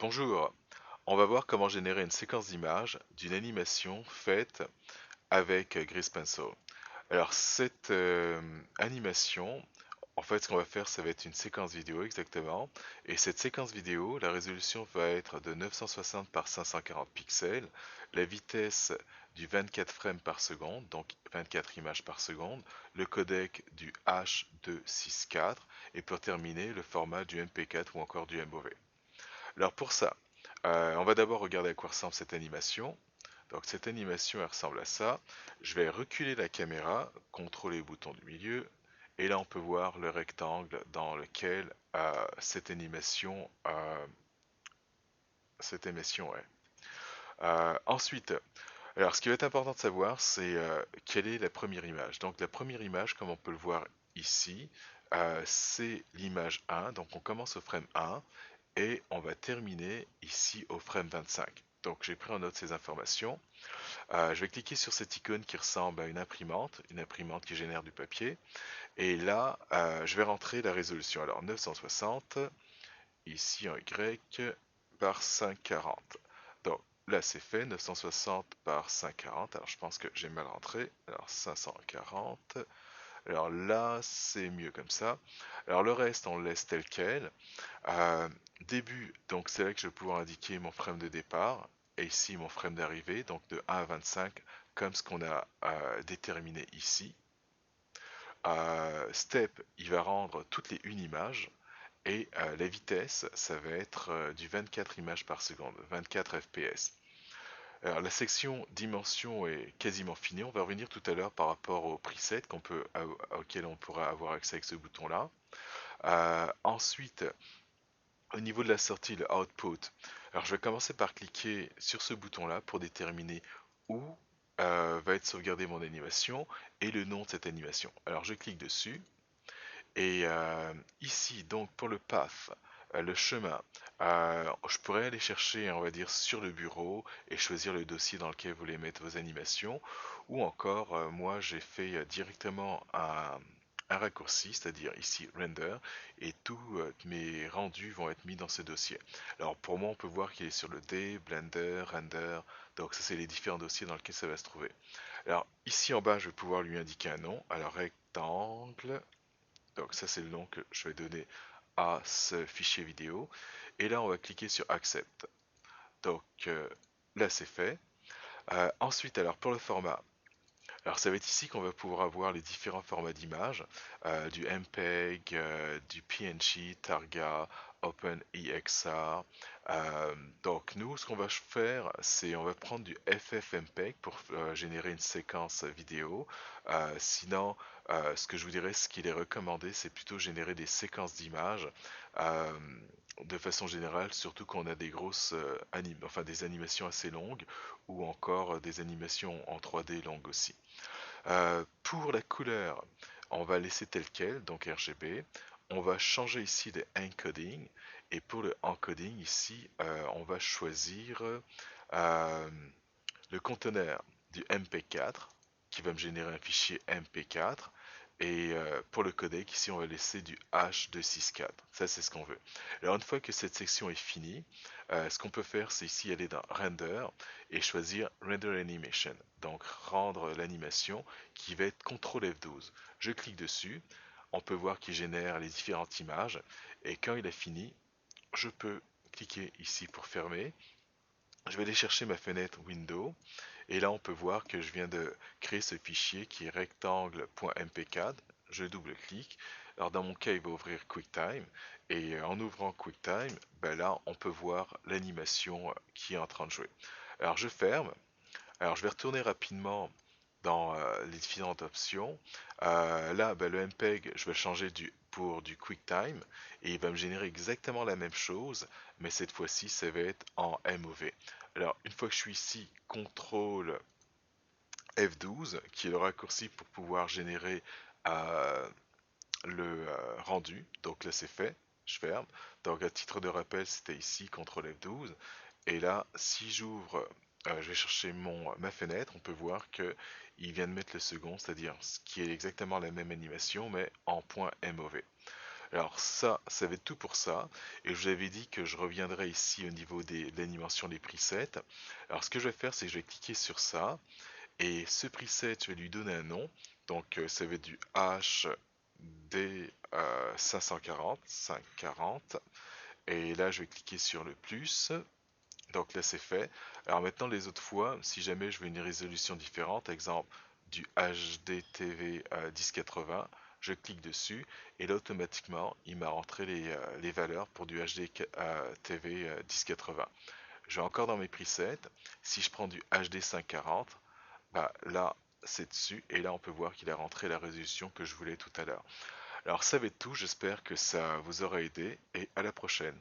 Bonjour, on va voir comment générer une séquence d'images d'une animation faite avec Grease Pencil. Alors cette animation, en fait ce qu'on va faire ça va être une séquence vidéo exactement, et cette séquence vidéo, la résolution va être de 960 par 540 pixels, la vitesse du 24 frames par seconde, donc 24 images par seconde, le codec du H264 et pour terminer le format du MP4 ou encore du MOV. Alors pour ça, on va d'abord regarder à quoi ressemble cette animation. Donc cette animation elle ressemble à ça. Je vais reculer la caméra, contrôler le bouton du milieu, et là on peut voir le rectangle dans lequel cette émission est. Ensuite, alors ce qui va être important de savoir, c'est quelle est la première image. Donc la première image, comme on peut le voir ici, c'est l'image 1. Donc on commence au frame 1 et on va terminer ici au frame 25. Donc j'ai pris en note ces informations. Je vais cliquer sur cette icône qui ressemble à une imprimante qui génère du papier. Et là, je vais rentrer la résolution. Alors 960, ici en Y, par 540. Donc là c'est fait, 960 par 540. Alors je pense que j'ai mal rentré. Alors 540. Alors là c'est mieux comme ça. Alors le reste on le laisse tel quel. Euh, Début, donc c'est là que je vais pouvoir indiquer mon frame de départ et ici mon frame d'arrivée, donc de 1 à 25 comme ce qu'on a déterminé ici. Step, il va rendre toutes les une images et la vitesse, ça va être du 24 images par seconde, 24 fps. Alors la section dimension est quasiment finie, on va revenir tout à l'heure par rapport au preset auquel on pourra avoir accès avec ce bouton là. Ensuite, au niveau de la sortie, le output, alors je vais commencer par cliquer sur ce bouton-là pour déterminer où va être sauvegardée mon animation et le nom de cette animation. Alors je clique dessus et ici, donc pour le path, le chemin, je pourrais aller chercher, on va dire, sur le bureau et choisir le dossier dans lequel vous voulez mettre vos animations. Ou encore, moi j'ai fait directement un raccourci, c'est-à-dire ici render, et tous mes rendus vont être mis dans ce dossier. Alors pour moi, on peut voir qu'il est sur le D, Blender, Render, donc ça c'est les différents dossiers dans lesquels ça va se trouver. Alors ici en bas, je vais pouvoir lui indiquer un nom. Alors rectangle, donc ça c'est le nom que je vais donner à ce fichier vidéo. Et là on va cliquer sur Accept. Donc là c'est fait. Ensuite alors pour le format, alors ça va être ici qu'on va pouvoir avoir les différents formats d'images, du MPEG, du PNG, Targa, OpenEXR. Donc nous, ce qu'on va faire, c'est on va prendre du FFmpeg pour générer une séquence vidéo. Sinon, ce que je vous dirais, ce qu'il est recommandé, c'est plutôt générer des séquences d'images. euh, de façon générale, surtout quand on a des grosses enfin des animations assez longues ou encore des animations en 3D longues aussi. Pour la couleur, on va laisser tel quel, donc RGB. On va changer ici le encoding. Et pour le encoding, ici, on va choisir euh, le conteneur du MP4 qui va me générer un fichier MP4. Et pour le codec, ici, on va laisser du H264. Ça, c'est ce qu'on veut. Alors, une fois que cette section est finie, ce qu'on peut faire, c'est ici aller dans Render et choisir Render Animation. Donc, rendre l'animation qui va être CTRL F12. Je clique dessus. On peut voir qu'il génère les différentes images. Et quand il a fini, je peux cliquer ici pour fermer. Je vais aller chercher ma fenêtre Windows et là on peut voir que je viens de créer ce fichier qui est rectangle.mp4. Je double-clique. Alors dans mon cas il va ouvrir QuickTime et en ouvrant QuickTime, ben là on peut voir l'animation qui est en train de jouer. Alors je ferme. Alors je vais retourner rapidement dans les différentes options. Là, ben, le MPEG, je vais le changer pour du QuickTime et il va me générer exactement la même chose, mais cette fois-ci, ça va être en MOV. Alors, une fois que je suis ici, CTRL F12, qui est le raccourci pour pouvoir générer euh, le rendu. Donc là, c'est fait. Je ferme. Donc, à titre de rappel, c'était ici, CTRL F12. Et là, si j'ouvre, je vais chercher ma fenêtre, on peut voir que il vient de mettre le second, c'est-à-dire ce qui est exactement la même animation, mais en point MOV. Alors ça va être tout pour ça. Et je vous avais dit que je reviendrai ici au niveau de l'animation des presets. Alors ce que je vais faire, c'est que je vais cliquer sur ça. Et ce preset, je vais lui donner un nom. Donc ça va être du HD 540, 540. Et là, je vais cliquer sur le plus. Donc là, c'est fait. Alors maintenant, les autres fois, si jamais je veux une résolution différente, exemple du HDTV 1080, je clique dessus et là, automatiquement, il m'a rentré les valeurs pour du HDTV 1080. Je vais encore dans mes presets. Si je prends du HD 540, bah là, c'est dessus et là, on peut voir qu'il a rentré la résolution que je voulais tout à l'heure. Alors ça va être tout. J'espère que ça vous aura aidé et à la prochaine.